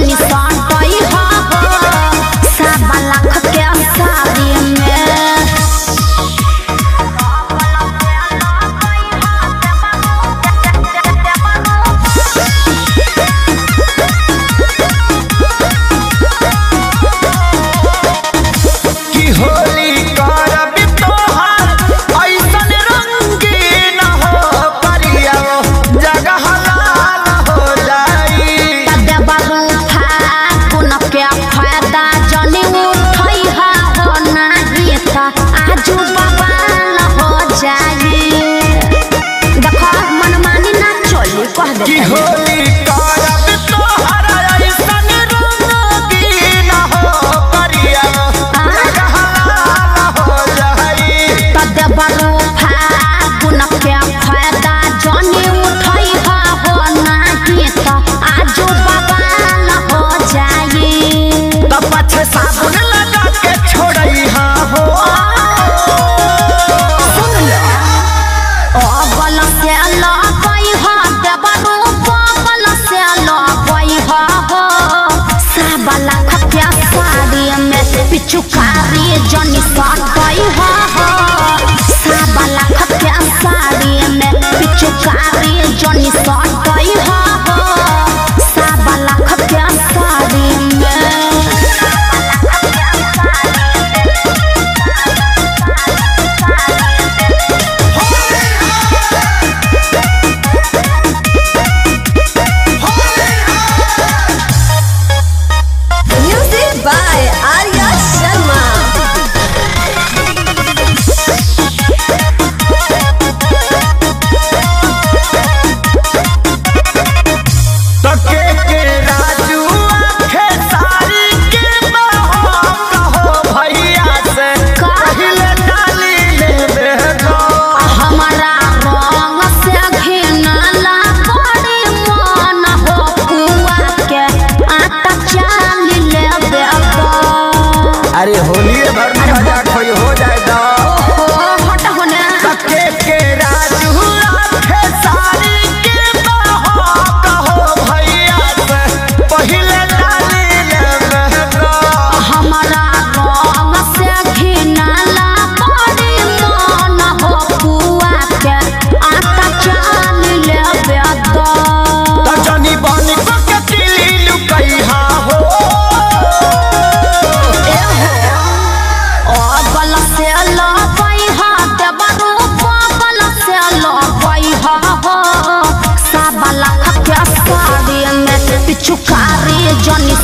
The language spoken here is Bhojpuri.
जनी सटई हो सवा लाख के साड़ी में। की होली करब तोहार ऐसन रंगीन हो करिया जगह लाल हो जाई। देवरू फागुन के फायदा जनी उठई हो नाही त आजू बवाल हो जाई। देखो मनमानी ना चली कह दे की होली करब तोहार ऐसन रंगीन हो करिया जगह लाल हो जाई। देवरू फागुन के फायदा जनी उठई हो नाही त आजू बवाल हो जाई। त पछे साबुन लगा के छोड़ई हो बल से लगई हो देवरू बल से लगई हो सवा लाख के साड़ी में पिचुकारी जनी सटई हो सवा लाख के साड़ी में पिचुकारी जनी सटई हो सवा लाख के साड़ी में। Music by Arya Sharma. तके के राजू आखे सारी के बहो कहो भैया से पहले डाली लेबे गो। हमारा रंग से घिनला बड़ी मन हो पुआ के आटा चाल लेबे गो। अरे होली भर में मजाक हो जाए तो हट होने तके के राजू आखे सारी के बहो कहो भैया से पहले डाली लेबे गो। हमारा रंग से घिनला बड़ी मन हो पुआ के आटा चाल लेबे गो। त जनी बनी को के तिली लुकई हो बल से लगई हो देवरू बल से लगई हो सवा लाख के साड़ी में पिचुकारी जनी